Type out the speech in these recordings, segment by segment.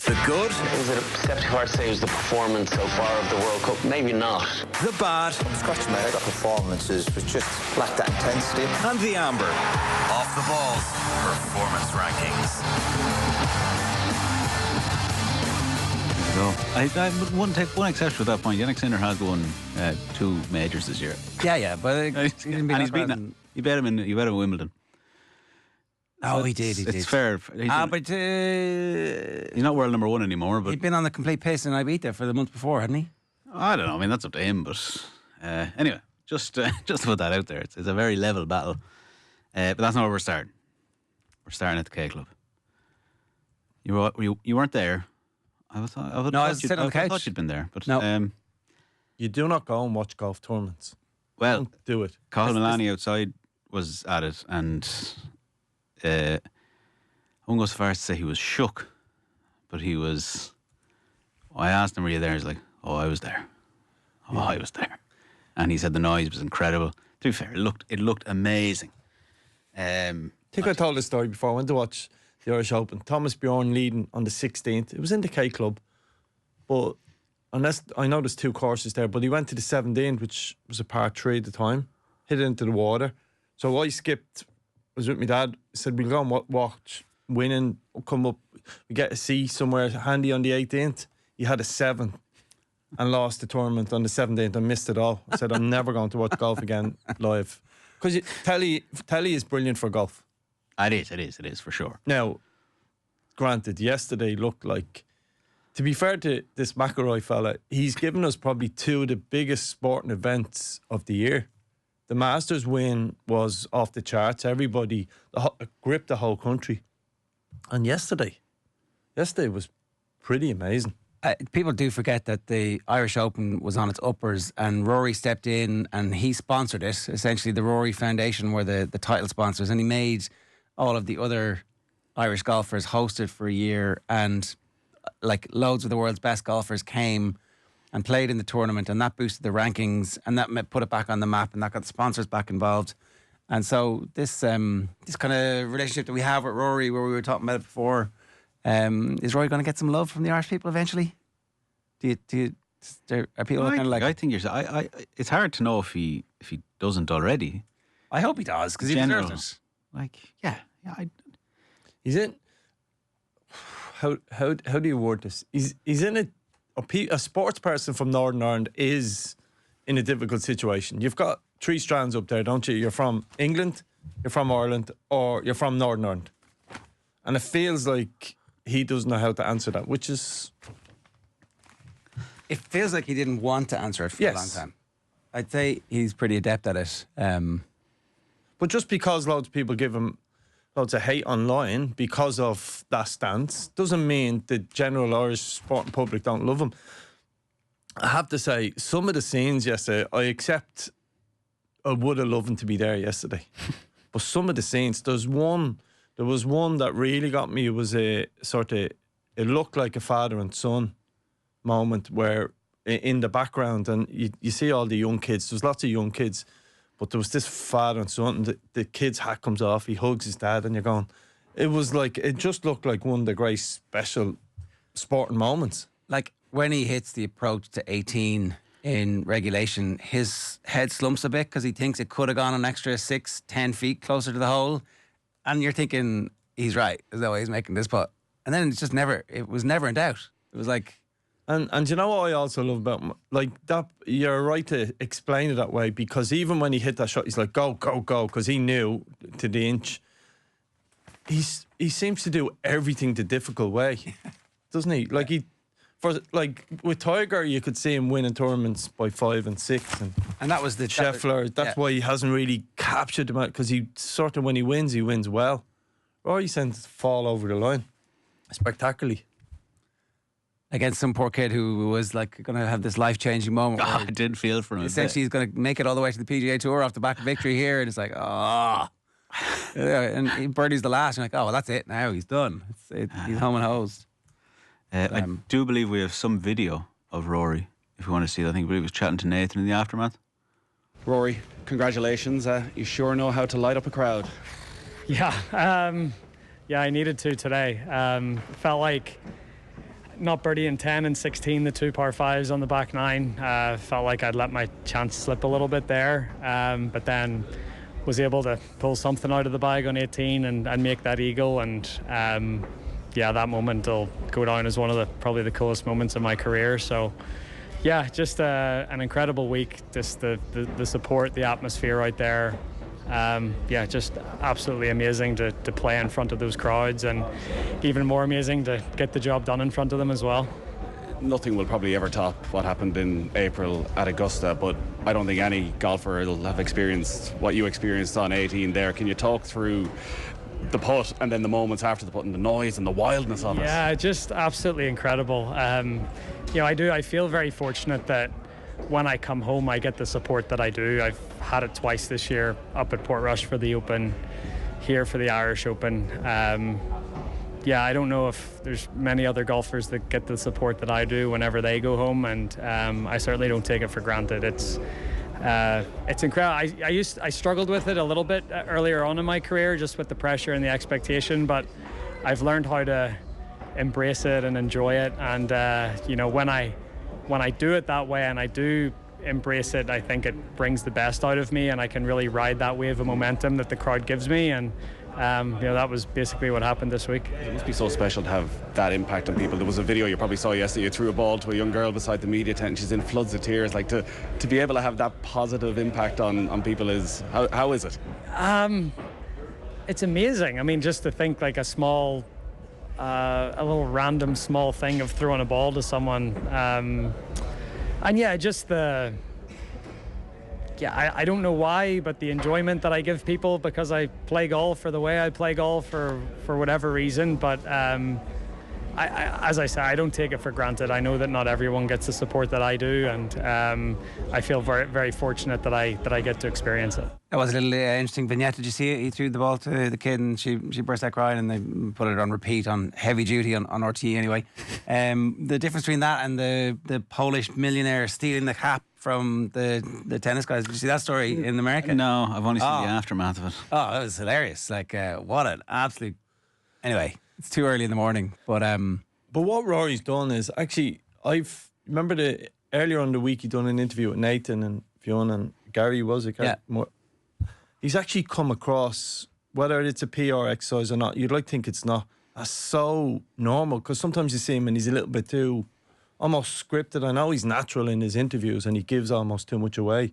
The good. Is it acceptable to say it was the performance so far of the World Cup? Maybe not. The bad. I'm scratching my head. That performances was just lacked that intensity. And the amber. Off the ball. Performance rankings. So I would take one exception with that point. Yannick Sinner has won 2 majors this year. Yeah, but and he's beaten. You bet him in Wimbledon. Oh, so he did. It's fair. But he's not world number 1 anymore. But he'd been on the complete pace in Ibiza for the month before, hadn't he? I don't know. I mean, that's up to him. But anyway, just to put that out there, it's a very level battle. But that's not where we're starting. We're starting at the K Club. You weren't there. I was sitting on the couch. I thought you'd been there, but no. You do not go and watch golf tournaments. Well, don't do it. Cathal Milani outside was at it, and I won't go so far as to say he was shook, but he was. I asked him, "Were you there?" He's like, "Oh, I was there. Oh, I was there," and he said the noise was incredible. To be fair, it looked amazing. I think I told this story before. I went to watch the Irish Open. Thomas Bjorn leading on the 16th. It was in the K Club, but unless I know there's 2 courses there, but he went to the 17th, which was a par 3 at the time, hit it into the water. So I skipped. I was with my dad. Said we'll go and watch winning. Come up, we get a C somewhere handy on the 18th. He had a 7 and lost the tournament on the 17th and missed it all. I said I'm never going to watch golf again live because telly is brilliant for golf. It is for sure. Now, granted, yesterday looked like, to be fair to this McIlroy fella, he's given us probably 2 of the biggest sporting events of the year. The Masters win was off the charts. Everybody gripped the whole country. And yesterday was pretty amazing. People do forget that the Irish Open was on its uppers and Rory stepped in and he sponsored it. Essentially, the Rory Foundation were the title sponsors, and he made all of the other Irish golfers hosted for a year, and like loads of the world's best golfers came and played in the tournament, and that boosted the rankings, and that put it back on the map, and that got the sponsors back involved. And so this kind of relationship that we have with Rory, where we were talking about it before, is Rory going to get some love from the Irish people eventually? Are people kind of like? I think it's hard to know if he doesn't already. I hope he does, because he deserves it. Like, yeah. He's in. How do you word this? He's in a sports person from Northern Ireland is in a difficult situation. You've got 3 strands up there, don't you? You're from England, you're from Ireland, or you're from Northern Ireland. And it feels like he doesn't know how to answer that, which is... It feels like he didn't want to answer it for a long time. I'd say he's pretty adept at it. But just because loads of people give him loads of hate online because of that stance doesn't mean the general Irish sporting public don't love him. I have to say, some of the scenes yesterday, I would have loved him to be there yesterday. But some of the scenes, there was one that really got me. It was it looked like a father and son moment where in the background, and you see all the young kids, there's lots of young kids, but there was this father and son, and the kid's hat comes off, he hugs his dad, and you're going, it just looked like one of the great special sporting moments. Like when he hits the approach to 18 in regulation, his head slumps a bit because he thinks it could have gone an extra 6-10 feet closer to the hole, and you're thinking he's right, there's no way he's making this putt, and then it was never in doubt. It was like... And you know what I also love about him? Like that, you're right to explain it that way, because even when he hit that shot, he's like, go, go, go, because he knew to the inch. He seems to do everything the difficult way, doesn't he? Like with Tiger, you could see him winning tournaments by 5 and 6, and that was the Scheffler. That's why he hasn't really captured them out, because he sort of, when he wins well. Or he sends to fall over the line spectacularly. Against some poor kid who was like going to have this life-changing moment. I did feel for him. Essentially, he's going to make it all the way to the PGA Tour off the back of victory here, and it's like, and he birdies the last, and you're like, oh, well, that's it now. He's done. He's home and hosed. I do believe we have some video of Rory, if you want to see it. I think he was chatting to Nathan in the aftermath. Rory, congratulations. You sure know how to light up a crowd. Yeah, I needed to today. Felt like not birdieing 10 and 16, the two par fives on the back nine. Felt like I'd let my chance slip a little bit there, but then was able to pull something out of the bag on 18 and make that eagle. And yeah, that moment will go down as one of probably the coolest moments of my career. So yeah, just an incredible week. Just the support, the atmosphere out there. Yeah, just absolutely amazing to play in front of those crowds, and even more amazing to get the job done in front of them as well. Nothing will probably ever top what happened in April at Augusta, but I don't think any golfer will have experienced what you experienced on 18 there. Can you talk through the putt and then the moments after the putt and the noise and the wildness of it? Yeah, just absolutely incredible. You know, I feel very fortunate that when I come home I get the support that I do. I've had it twice this year, up at Portrush for the Open, here for the Irish Open. Yeah, I don't know if there's many other golfers that get the support that I do whenever they go home, and I certainly don't take it for granted. It's incredible. I struggled with it a little bit earlier on in my career, just with the pressure and the expectation, but I've learned how to embrace it and enjoy it. And you know, when I do it that way and I do embrace it, I think it brings the best out of me, and I can really ride that wave of momentum that the crowd gives me. And you know, that was basically what happened this week. It must be so special to have that impact on people. There was a video you probably saw yesterday. You threw a ball to a young girl beside the media tent and she's in floods of tears. Like, to be able to have that positive impact on people is, how is it? It's amazing. I mean, just to think like a little random small thing of throwing a ball to someone, and yeah, just I don't know why, but the enjoyment that I give people because I play golf, or the way I play golf, for whatever reason. But as I say, I don't take it for granted. I know that not everyone gets the support that I do, and I feel very, very fortunate that I get to experience it. That was a little interesting vignette. Did you see it? He threw the ball to the kid and she burst out crying, and they put it on repeat on heavy duty on RT anyway. The difference between that and the Polish millionaire stealing the cap from the tennis guys. Did you see that story in America? No, I've only seen the aftermath of it. Oh, that was hilarious. Like, what an absolute... Anyway, it's too early in the morning. But what Rory's done is, actually, remember earlier on the week he done an interview with Nathan and Fiona and Gary, was it? Yeah. He's actually come across, whether it's a PR exercise or not, you'd like to think it's not. That's so normal, because sometimes you see him and he's a little bit too almost scripted. I know he's natural in his interviews and he gives almost too much away,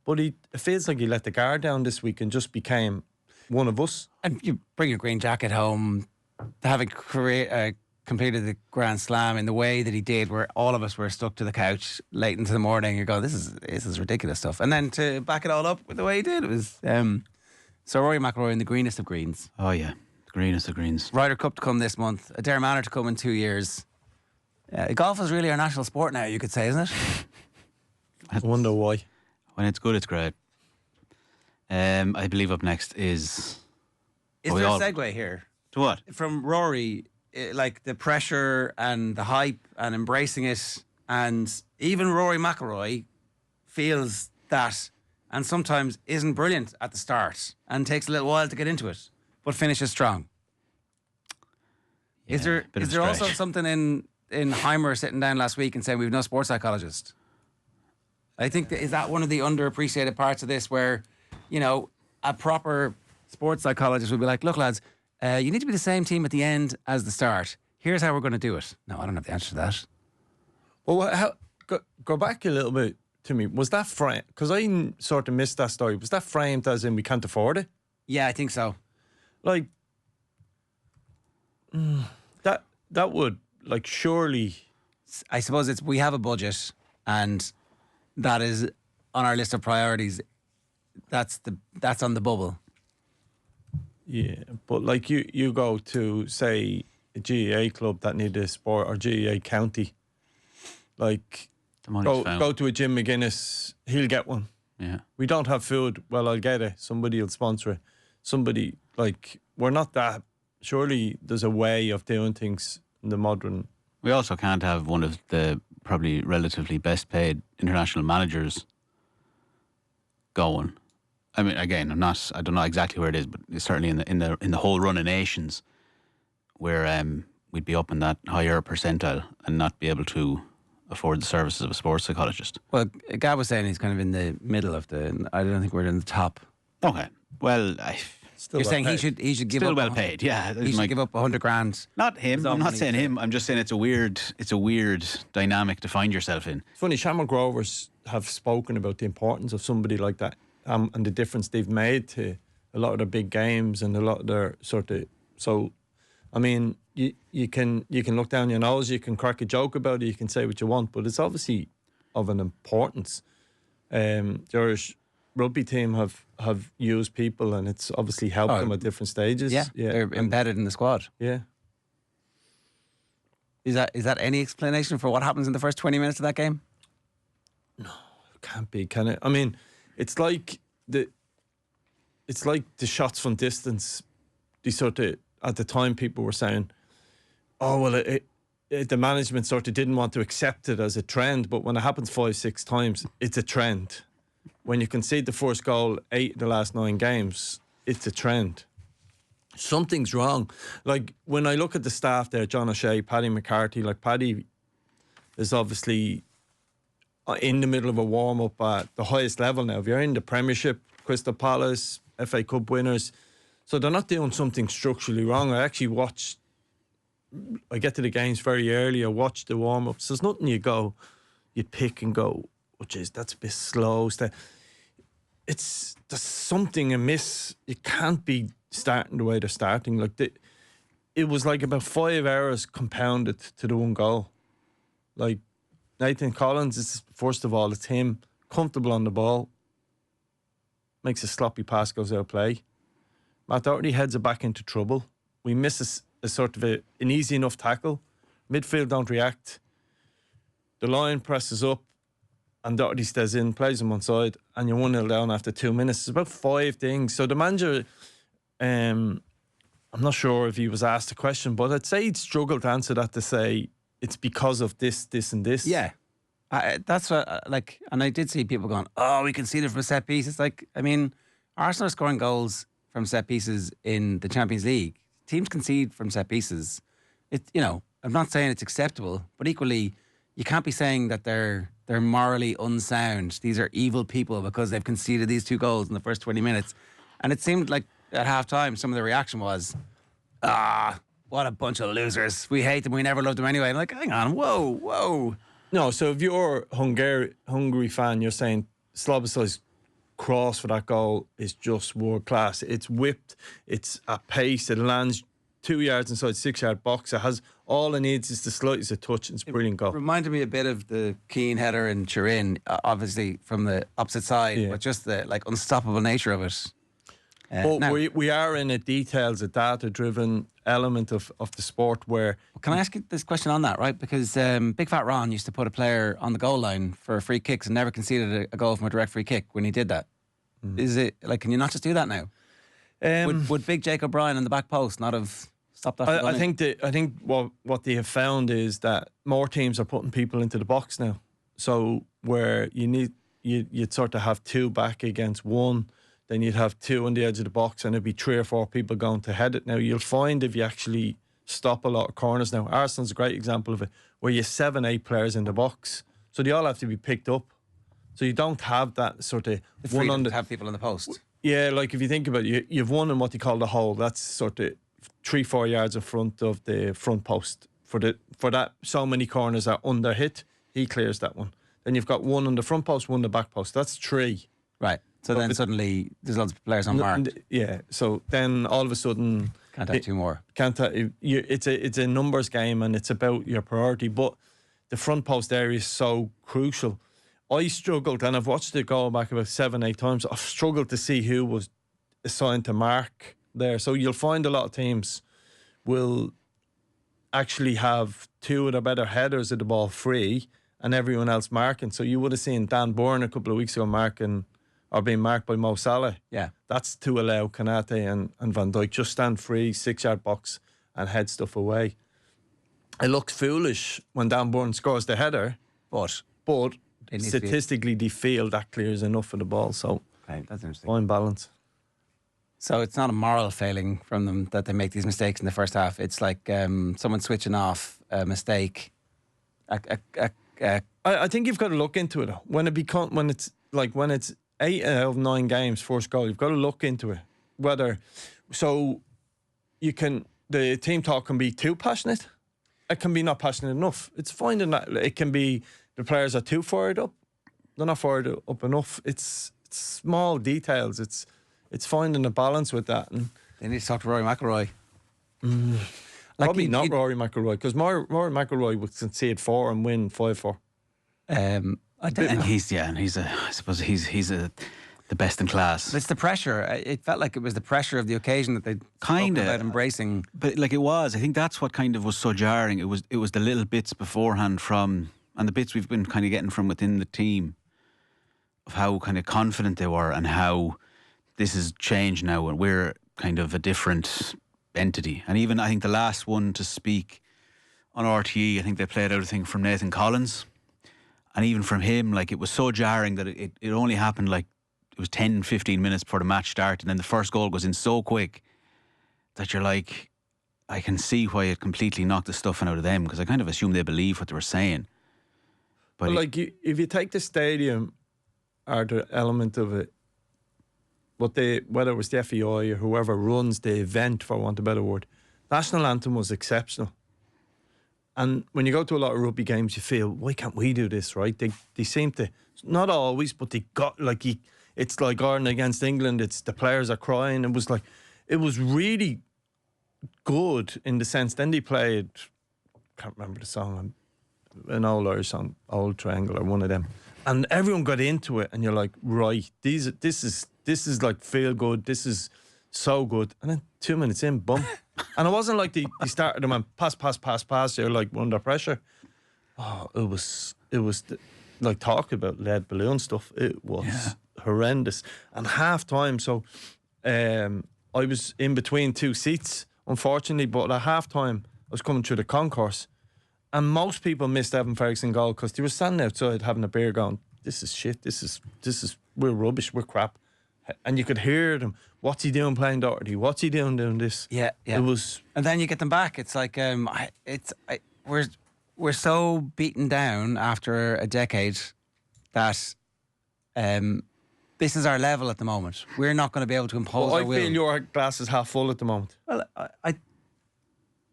but it feels like he let the guard down this week and just became one of us. And you bring your green jacket home, having completed the Grand Slam in the way that he did, where all of us were stuck to the couch late into the morning. You go, this is ridiculous stuff. And then to back it all up with the way he did, it was so Rory McIlroy in the greenest of greens. Oh yeah, the greenest of greens. Ryder Cup to come this month, a Dare Manor to come in 2 years. Golf is really our national sport now, you could say, isn't it? I wonder why. When it's good, it's great. I believe up next is... Is there a segue here? To what? From Rory, like the pressure and the hype and embracing it, and even Rory McIlroy feels that, and sometimes isn't brilliant at the start and takes a little while to get into it, but finishes strong. Yeah, is there also something in Heimer sitting down last week and saying we've no sports psychologist? I think is that one of the underappreciated parts of this, where, you know, a proper sports psychologist would be like, look, lads, you need to be the same team at the end as the start. Here's how we're going to do it. No, I don't have the answer to that. Well, go back a little bit to me. Was that framed? Because I sort of missed that story. Was that framed as in we can't afford it? Yeah, I think so. Like, that would, like, surely... I suppose we have a budget, and that is on our list of priorities. That's on the bubble. Yeah, but like you go to, say, a GAA club that need a sport, or GAA county, like go to a Jim McGuinness, he'll get one. Yeah. We don't have food, well, I'll get it. Somebody will sponsor it. Somebody, like, we're not that. Surely there's a way of doing things in the modern... We also can't have one of the probably relatively best paid international managers going. I mean, again, I don't know exactly where it is, but it's certainly in the whole run of nations, where we'd be up in that higher percentile and not be able to afford the services of a sports psychologist. Well, Gav was saying he's kind of in the middle of I don't think we're in the top. Okay. Well, You're saying he should give still up well paid, yeah. He should give up 100 grand. Not him. I'm not saying him. I'm just saying it's a weird dynamic to find yourself in. It's funny, Shamrock Rovers have spoken about the importance of somebody like that and the difference they've made to a lot of their big games and a lot of their sort of. So, I mean, you can look down your nose, you can crack a joke about it, you can say what you want, but it's obviously of an importance. The Irish rugby team have used people, and it's obviously helped them at different stages. Yeah, they're embedded in the squad. Yeah. Is that any explanation for what happens in the first 20 minutes of that game? No, it can't be, can it? I mean, it's like the shots from distance. They sort of, at the time, people were saying, "Oh well, the management sort of didn't want to accept it as a trend." But when it happens 5-6 times, it's a trend. When you concede the first goal 8 of the last 9 games, it's a trend. Something's wrong. Like, when I look at the staff there, John O'Shea, Paddy McCarthy, like, Paddy is obviously in the middle of a warm-up at the highest level now. If you're in the Premiership, Crystal Palace, FA Cup winners, so they're not doing something structurally wrong. I get to the games very early, I watch the warm-ups. There's nothing you pick and go, oh geez, that's a bit slow. There's something amiss. You can't be starting the way they're starting. Like, it was like about 5 hours compounded to the one goal. Like, Nathan Collins is, first of all, it's him, comfortable on the ball, makes a sloppy pass, goes out of play. Matt Doherty heads it back into trouble. We miss a sort of an easy enough tackle. Midfield don't react. The line presses up, and Doherty stays in, plays him on side, and you're 1-0 down after 2 minutes. It's about 5 things. So the manager, I'm not sure if he was asked a question, but I'd say he'd struggle to answer that, to say it's because of this, this, and this. Yeah. That's what, and I did see people going, oh, we conceded from a set piece. It's like, I mean, Arsenal are scoring goals from set pieces in the Champions League. Teams concede from set pieces. I'm not saying it's acceptable, but equally, you can't be saying that they're morally unsound. These are evil people because they've conceded these 2 goals in the first 20 minutes. And it seemed like at half-time, some of the reaction was, what a bunch of losers. We hate them. We never loved them anyway. I'm like, hang on, whoa. No, so if you're a Hungary fan, you're saying Slobosly's cross for that goal is just world class. It's whipped, it's at pace, it lands 2 yards inside 6-yard box. It has all it needs is the slightest of touch, and it's a brilliant goal. It reminded me a bit of the Keane header in Turin, obviously from the opposite side, but just the unstoppable nature of it. But now, we are in a data-driven element of the sport where... Can I ask you this question on that, right? Because Big Fat Ron used to put a player on the goal line for free kicks and never conceded a goal from a direct free kick when he did that. Is it, can you not just do that now? Would Big Jake O'Brien on the back post not have stopped that? I think what they have found is that more teams are putting people into the box now. So where you'd sort of have 2 back against 1, then you'd have 2 on the edge of the box, and it'd be 3 or 4 people going to head it. Now, you'll find if you actually stop a lot of corners now, Arsenal's a great example of it, where you have 7-8 players in the box, so they all have to be picked up. So you don't have that sort of the freedom to have people in the post. Yeah, like if you think about it, you've one in what they call the hole. That's sort of 3-4 yards in front of the front post. For that, so many corners are under hit. He clears that one. Then you've got 1 on the front post, 1 on the back post. That's 3. Right. So then suddenly there's lots of players unmarked. Yeah. So then all of a sudden can't have 2 more. It's a numbers game, and it's about your priority. But the front post area is so crucial. I struggled, and I've watched it go back about 7-8 times. I've struggled to see who was assigned to mark there. So you'll find a lot of teams will actually have 2 of their better headers of the ball free, and everyone else marking. So you would have seen Dan Byrne a couple of weeks ago being marked by Mo Salah. Yeah. That's to allow Kanate and Van Dijk just stand free, 6-yard box, and head stuff away. It looks foolish when Dan Byrne scores the header, but statistically they feel that clears enough of the ball. So okay, that's interesting. Fine balance. So it's not a moral failing from them that they make these mistakes in the first half. It's like someone switching off a mistake. I think you've got to look into it when it's 8 out of 9 games first goal. You've got to look into it the team talk can be too passionate. It can be not passionate enough. It's finding that it can be the players are too fired up. They're not fired up enough. It's small details. It's finding a balance with that. And they need to talk to Rory McIlroy. Probably not Rory McIlroy, because Rory McIlroy would concede 4 and win 5-4. I don't know. I suppose he's the best in class. It's the pressure. It felt like it was the pressure of the occasion that they kind of about embracing. But like it was, I think that's what kind of was so jarring. It was the little bits beforehand and the bits we've been kind of getting from within the team of how kind of confident they were and how this has changed now and we're kind of a different entity. And even I think the last one to speak on RTE, I think they played out a thing from Nathan Collins, and even from him, like it was so jarring that it only happened like it was 10, 15 minutes before the match started, and then the first goal goes in so quick that you're like, I can see why it completely knocked the stuffing out of them, because I kind of assumed they believed what they were saying. But if you take the stadium or the element of it, whether it was the FEI or whoever runs the event, for want of a better word, national anthem was exceptional. And when you go to a lot of rugby games, you feel, why can't we do this, right? They seem to, not always, but they got it's like Ireland against England. It's the players are crying. It was really good in the sense. Then they played, can't remember the song, an old Irish song, Old Triangle or one of them, and everyone got into it. And you're like, right, this is like feel good. This is so good. And then 2 minutes in, boom. And it wasn't like they started them and pass. They're like under pressure. Oh, it was like talk about lead balloon stuff. It was horrendous. And half time, so I was in between 2 seats, unfortunately. But at half time, I was coming through the concourse, and most people missed Evan Ferguson goal because they were standing outside having a beer, going, "This is shit. This is we're rubbish. We're crap." And you could hear them. What's he doing playing Doherty? What's he doing this? Yeah. It was, and then you get them back. It's like we're so beaten down after a decade that this is our level at the moment. We're not going to be able to impose our will. I feel your glass is half full at the moment. Well,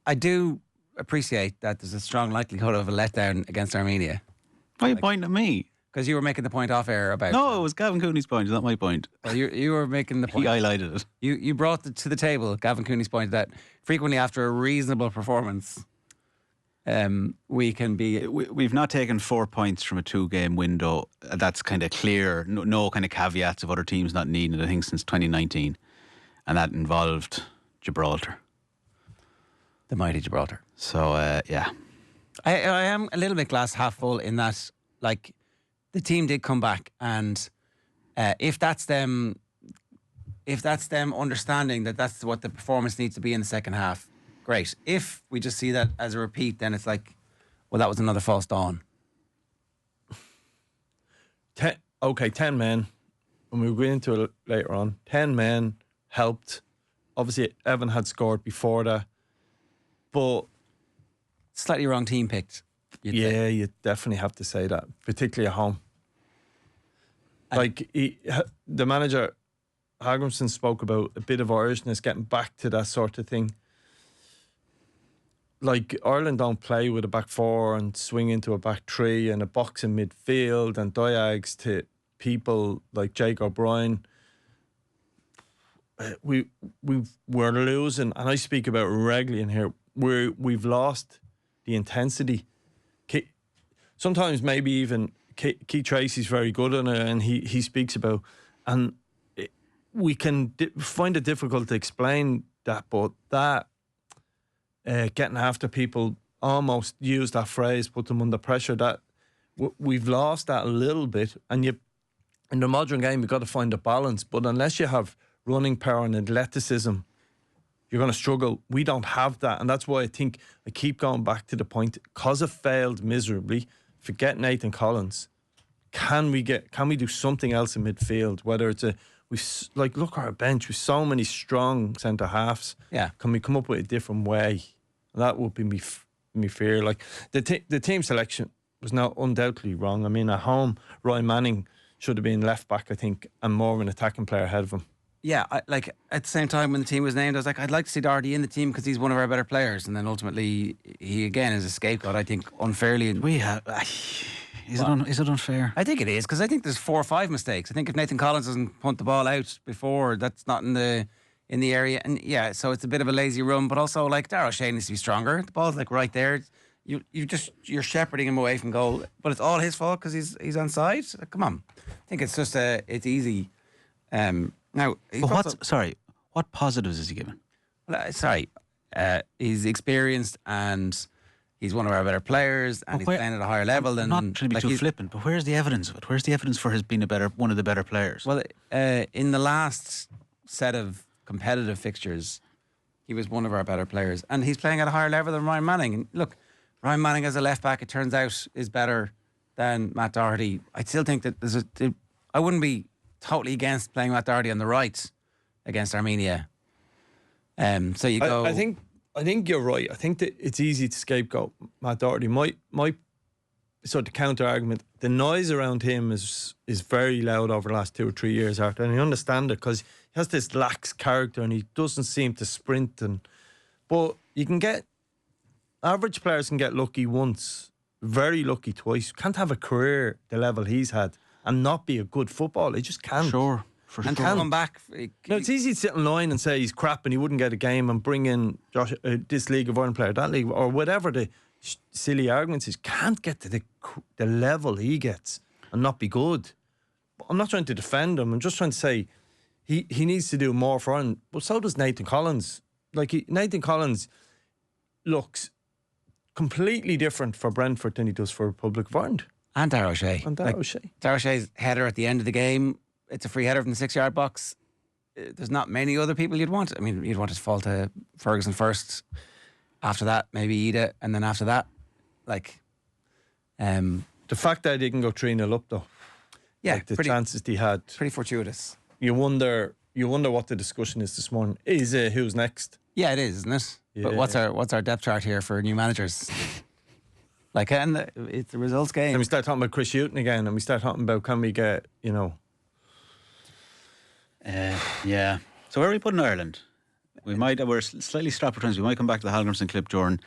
I do appreciate that there's a strong likelihood of a letdown against Armenia. Why are you pointing at me? Because you were making the point off air about... No, it was Gavin Cooney's point. It's not my point. Well, you were making the point. He highlighted it. You brought to the table Gavin Cooney's point that frequently after a reasonable performance, we can be... We've not taken 4 points from a 2-game window. That's kind of clear. No kind of caveats of other teams not needing it, I think, since 2019. And that involved Gibraltar. The mighty Gibraltar. So, yeah. I am a little bit glass half full in that, like... The team did come back, and if that's them understanding that that's what the performance needs to be in the second half, great. If we just see that as a repeat, then it's like, well, that was another false dawn. 10 men, and we'll go into it later on. 10 men helped. Obviously, Evan had scored before that, but slightly wrong team picked. Yeah, you definitely have to say that, particularly at home. Like the manager, Hagrimson, spoke about a bit of Irishness, getting back to that sort of thing. Like Ireland don't play with a back 4 and swing into a back 3 and a box in midfield and diags to people like Jake O'Brien. We're losing, and I speak about it regularly in here. We've lost the intensity. Sometimes maybe even Keith Tracy's very good on it, and he speaks about, and we can find it difficult to explain that, but that getting after people, almost use that phrase, put them under pressure, that we've lost that a little bit. And in the modern game, you've got to find a balance, but unless you have running power and athleticism, you're going to struggle. We don't have that, and that's why I think I keep going back to the point, because it failed miserably. Forget Nathan Collins. Can we do something else in midfield? Whether it's a look at our bench with so many strong centre halves. Yeah. Can we come up with a different way? That would be me fear. Like the team selection was now undoubtedly wrong. I mean, at home, Roy Manning should have been left back, I think, and more of an attacking player ahead of him. Yeah, at the same time when the team was named, I was like, I'd like to see Doherty in the team because he's one of our better players. And then ultimately, he again is a scapegoat, I think, unfairly. We have. Is it unfair? I think it is because I think there's 4 or 5 mistakes. I think if Nathan Collins doesn't punt the ball out before, that's not in the area. And yeah, so it's a bit of a lazy run. But also, like, Darragh O'Shea needs to be stronger. The ball's like right there. You're shepherding him away from goal, but it's all his fault because he's on side. Come on, I think it's just it's easy. Now, what positives is he given? He's experienced and he's one of our better players, and he's playing at a higher level than. Not trying to be too flippant, but where's the evidence of it? Where's the evidence for his being one of the better players? Well, in the last set of competitive fixtures, he was one of our better players, and he's playing at a higher level than Ryan Manning. And look, Ryan Manning as a left back, it turns out, is better than Matt Doherty. I still think that I wouldn't be totally against playing Matt Doherty on the right against Armenia. So you go. I think you're right. I think that it's easy to scapegoat Matt Doherty. My sort of counter argument: the noise around him is very loud over the last 2 or 3 years, Arthur, and I understand it because he has this lax character and he doesn't seem to sprint. But you can get average players can get lucky once, very lucky twice. You can't have a career the level he's had and not be a good footballer. He just can't. Sure. And come back. No, it's easy to sit in line and say he's crap and he wouldn't get a game and bring in this League of Ireland player, that league, or whatever the silly arguments is. Can't get to the level he gets and not be good. I'm not trying to defend him. I'm just trying to say he needs to do more for him. But so does Nathan Collins. Nathan Collins looks completely different for Brentford than he does for Republic of Ireland. And Darragh O'Shea. Darragh O'Shea's header at the end of the game, it's a free header from the 6-yard box. There's not many other people you'd want. I mean, you'd want to fall to Ferguson first. After that, maybe Ida. And then after that, the fact that he didn't go 3-0 up, though. Yeah. The chances he had. Pretty fortuitous. You wonder what the discussion is this morning. Is who's next? Yeah, it is, isn't it? Yeah. But what's our depth chart here for new managers? And it's a results game. And we start talking about Chris Hughton again, and we start talking about can we get, Yeah. So where are we putting Ireland? We're slightly strapped for times. We might come back to the Halgrimson clip during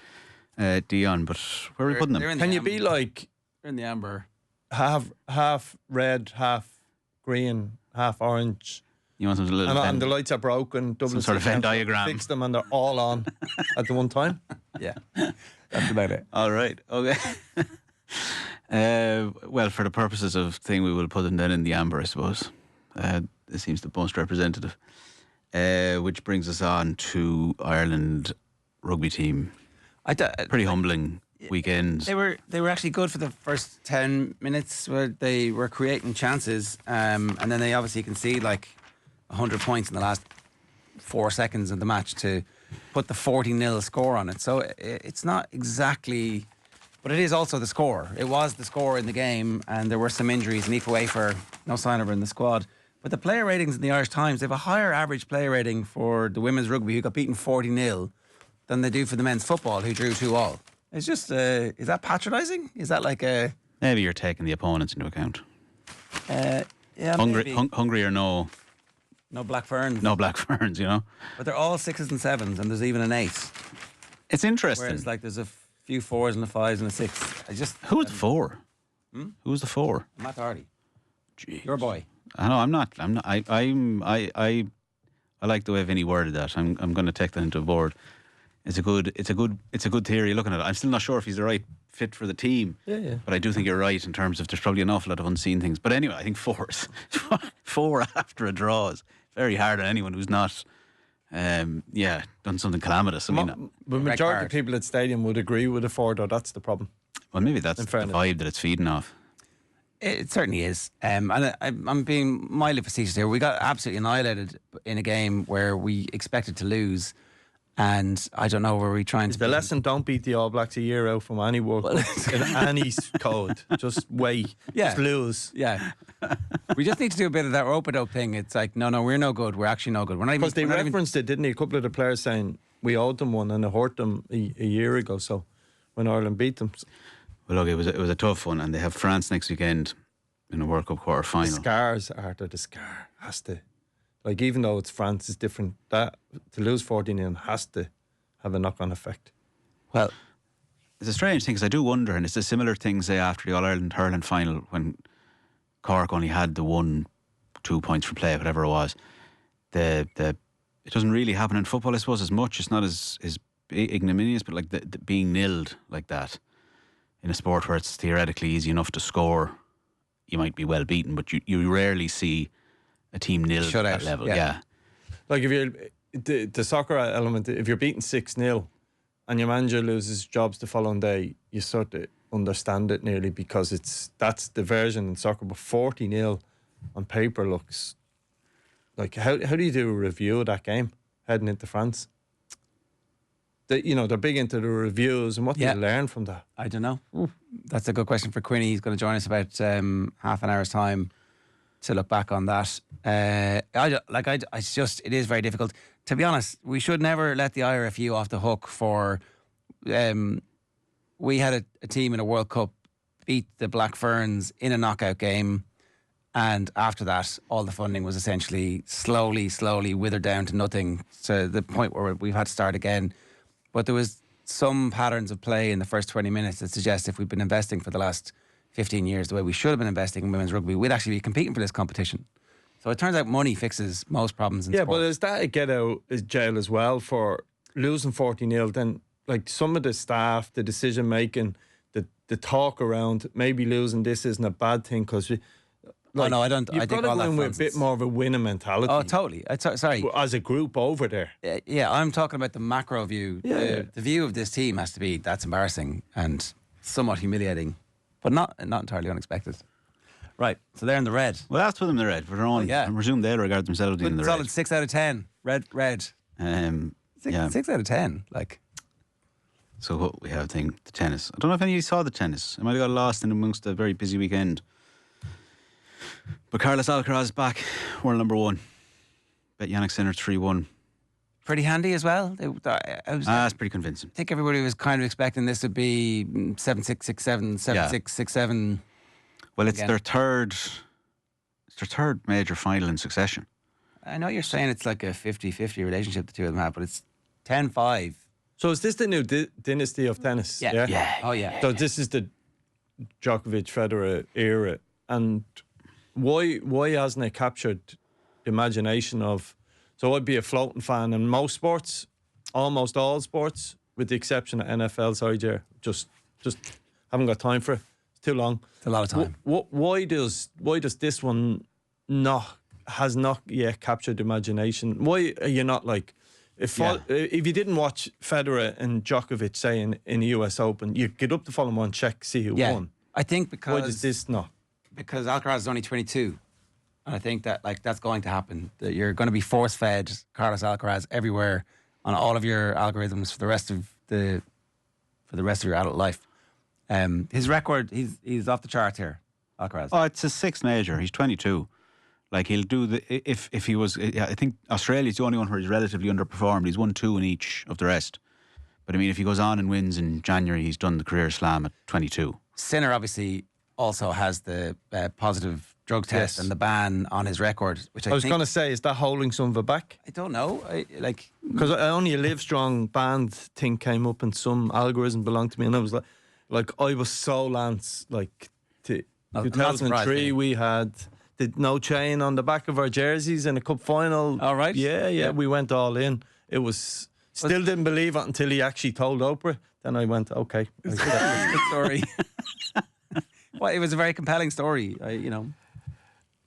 Dion, but where are we putting them? Can you be like in the amber, half red, half green, half orange? You want them to and the lights are broken. Some sort of Venn diagram. Fix them and they're all on at the one time. Yeah, that's about it. All right, okay. Well, for the purposes of thing, we will put them then in the amber, I suppose. This seems the most representative. Which brings us on to Ireland rugby team. Pretty humbling weekends. They were actually good for the first 10 minutes where they were creating chances, and then they obviously conceded 100 points in the last 4 seconds of the match to put the 40-0 score on it. So it's not exactly, but it is also the score. It was the score in the game, and there were some injuries. Niamh Wafer, no sign of her in the squad. But the player ratings in the Irish Times, they have a higher average player rating for the women's rugby, who got beaten 40-0, than they do for the men's football, who drew 2-2. It's just, is that patronising? Is that Maybe you're taking the opponents into account. Yeah, Hungary or no... No black ferns. No black ferns, But they're all 6s and 7s, and there's even an 8. It's interesting. Whereas there's a few 4s and a 5s and a 6. Who was the 4? Who was the 4? Matt Doherty. Jeez. Your boy. I know. I'm not. I like the way Vinny worded that. I'm going to take that into board. It's a good theory looking at it. I'm still not sure if he's the right fit for the team. Yeah. But I do think you're right in terms of there's probably an awful lot of unseen things. But anyway, I think 4 after a draw is very hard on anyone who's not, done something calamitous. The majority of people at stadium would agree with a 4, though. That's the problem. Well, maybe that's the vibe that it's feeding off. It certainly is. And I'm being mildly facetious here. We got absolutely annihilated in a game where we expected to lose. And I don't know, were we trying to... The lesson, don't beat the All Blacks a year out from any World Cup in any code. Just wait. Yeah. Just lose. Yeah. We just need to do a bit of that rope-a-dope thing. It's like, no, we're no good. We're actually no good. We're not even... Because they referenced it, didn't they? A couple of the players saying we owed them one and it hurt them a year ago. So when Ireland beat them... Well, look, it was a tough one, and they have France next weekend in a World Cup quarter final. The scars, Arthur, the scar has to... Like, even though it's France, it's different. That to lose 14 has to have a knock-on effect. Well, it's a strange thing, because I do wonder, and it's a similar thing, say, after the All-Ireland hurling final, when Cork only had the 1-2 points for play, whatever it was. It doesn't really happen in football, I suppose, as much. It's not as ignominious, but like the being nilled like that in a sport where it's theoretically easy enough to score, you might be well beaten, but you rarely see a team nilled at that level. Yeah. Like if you're the soccer element, if you're beaten 6-0 and your manager loses jobs the following day, you sort of understand it nearly, because that's the version in soccer. But 40-0 on paper looks like, how do you do a review of that game heading into France? They're big into the reviews, and what do you learn from that? I don't know. That's a good question for Quinny. He's going to join us about half an hour's time to look back on that. It is very difficult. To be honest, we should never let the IRFU off the hook for... we had a team in a World Cup beat the Black Ferns in a knockout game, and after that, all the funding was essentially slowly withered down to nothing, to the point where we've had to start again. But there was some patterns of play in the first 20 minutes that suggest if we'd been investing for the last 15 years the way we should have been investing in women's rugby, we'd actually be competing for this competition. So it turns out money fixes most problems in sport. Yeah, but is that a get out of jail as well for losing 40-0? Then, like, some of the staff, the decision making, the talk around maybe losing this isn't a bad thing, because no, I don't. I think all that win with a bit more of a winning mentality. Oh, totally. Sorry. As a group over there. Yeah, I'm talking about the macro view. The view of this team has to be, that's embarrassing and somewhat humiliating, but not entirely unexpected. Right, so they're in the red. Well, that's put them in the red for their own. I presume they'll regard themselves in the red. Solid 6 out of 10. Red. 6 out of 10. Like. So what we have, the tennis. I don't know if any of you saw the tennis. I might have got lost in amongst a very busy weekend. But Carlos Alcaraz is back, world number 1. Bet Yannick Sinner 3-1. Pretty handy as well. That's pretty convincing. I think everybody was kind of expecting this to be 7-6, 6-7, 7-6, 6-7. Well, it's their third major final in succession. I know you're saying it's like a 50-50 relationship the two of them have, but it's 10-5. So is this the new dynasty of tennis? Yeah. Oh, yeah. So this is the Djokovic-Federer era. And why hasn't it captured the imagination of... So I'd be a floating fan in most sports, almost all sports, with the exception of NFL. Sorry, Ger. Just haven't got time for it. It's too long. It's a lot of time. Why does this one has not yet captured the imagination? Why are you not like... If you didn't watch Federer and Djokovic, say, in the US Open, you'd get up the following one, check, see who won. I think because... Why does this not? Because Alcaraz is only 22. And I think that that's going to happen. That you're going to be force-fed Carlos Alcaraz everywhere on all of your algorithms for the rest of your adult life. His record, he's off the charts here, Alcaraz. Oh, it's his 6th major. He's 22. Like, he'll do if he was... I think Australia's the only one where he's relatively underperformed. He's won 2 in each of the rest. But I mean, if he goes on and wins in January, he's done the career slam at 22. Sinner obviously also has the positive drug test and the ban on his record, which I was going to say, is that holding some of it back? I don't know. Because only a Live Strong band thing came up and some algorithm belonged to me, and I was like I was so Lance. Like, 2003, we had the no chain on the back of our jerseys in a cup final. All right. Yeah, we went all in. It was still didn't believe it until he actually told Oprah. Then I went, okay. Good story. Well, it was a very compelling story,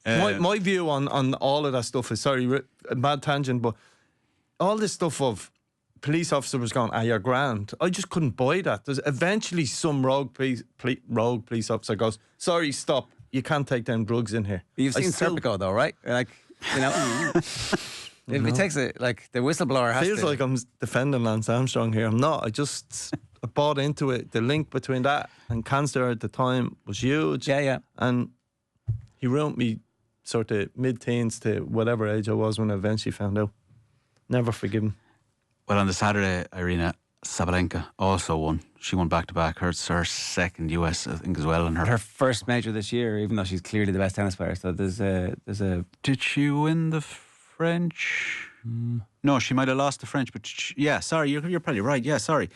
my view on all of that stuff is, sorry, a mad tangent, but all this stuff of police officer was going, you're grand. I just couldn't buy that. There's eventually some rogue police officer goes, sorry, stop. You can't take them drugs in here. You've seen Serpico though, right? If it takes the whistleblower has Feels to. like I'm defending Lance Armstrong here. I'm not. I bought into it. The link between that and cancer at the time was huge. Yeah. And he ruined me sort of mid-teens to whatever age I was when I eventually found out. Never forgive him. Well, on the Saturday, Irina Sabalenka also won. She won back-to-back. Her second US, I think, as well. And Her first major this year, even though she's clearly the best tennis player. So there's a. Did she win the French? No, she might have lost the French, but sorry, you're probably right. Yeah, sorry,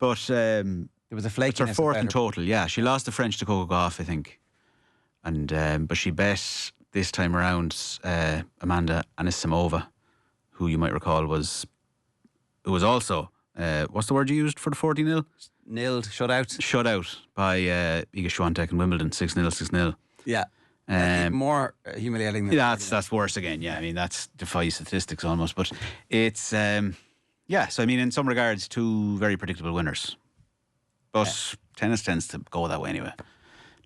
but There was a flakiness. it's her fourth about in her. total. Yeah, she lost the French to Coco Gauff, I think, and but she bet this time around Amanda Anisimova, who you might recall was also what's the word you used for the 40-0? Nilled, shut out. Shut out by Iga Swiatek in Wimbledon, 6-0, 6-0. Yeah. Even more humiliating than That's worse again. Yeah, I mean that's defies statistics almost. But it's so I mean in some regards two very predictable winners. But tennis tends to go that way anyway.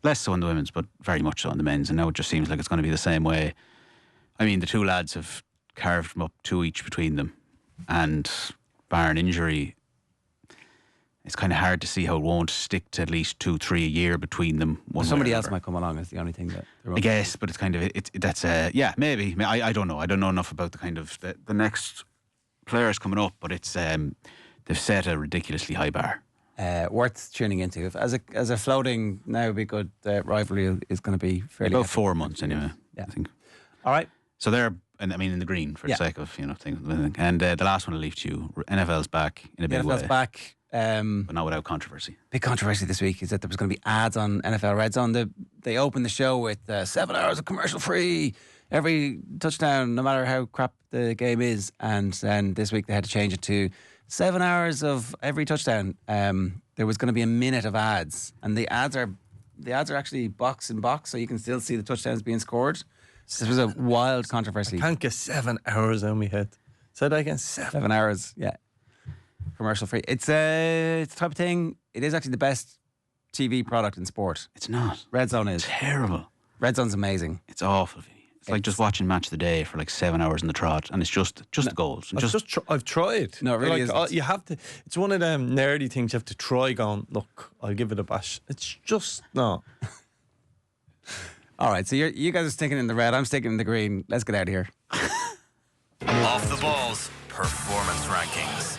Less so in the women's, but very much so in the men's. And now it just seems like it's going to be the same way. I mean the two lads have carved them up 2 each between them, and barring injury, it's kind of hard to see how it won't stick to at least 2-3 a year between them. Somebody else might come along is the only thing that I guess, but it's kind of that's maybe I don't know. I don't know enough about the kind of the next players coming up, but it's they've set a ridiculously high bar. worth tuning into. As a floating now, be good rivalry is going to be fairly About epic. 4 months anyway. Yeah. I think. All right. So they're, and I mean, in the green for the sake of things. And the last one I'll leave to you. NFL's back in a big way. NFL's back. But not without controversy. Big controversy this week is that there was going to be ads on NFL Red Zone. They opened the show with 7 hours of commercial free every touchdown, no matter how crap the game is. And then this week they had to change it to 7 hours of every touchdown. There was going to be a minute of ads, and the ads are actually box in box, so you can still see the touchdowns being scored. This was a wild controversy. I can't get 7 hours on my head. Say that again. 7 hours, yeah. Commercial free. It's the type of thing. It is actually the best TV product in sport. It's not. Red Zone is Terrible. Red Zone's amazing. It's awful, Vinny. It's like just watching Match of the Day for like 7 hours in the trot, and it's just the goals. And I've tried. No, it really like, isn't. you have to. It's one of them nerdy things you have to try. Going, look, I'll give it a bash. It's just not. All right, so you guys are sticking in the red. I'm sticking in the green. Let's get out of here. Off the Balls Performance Rankings.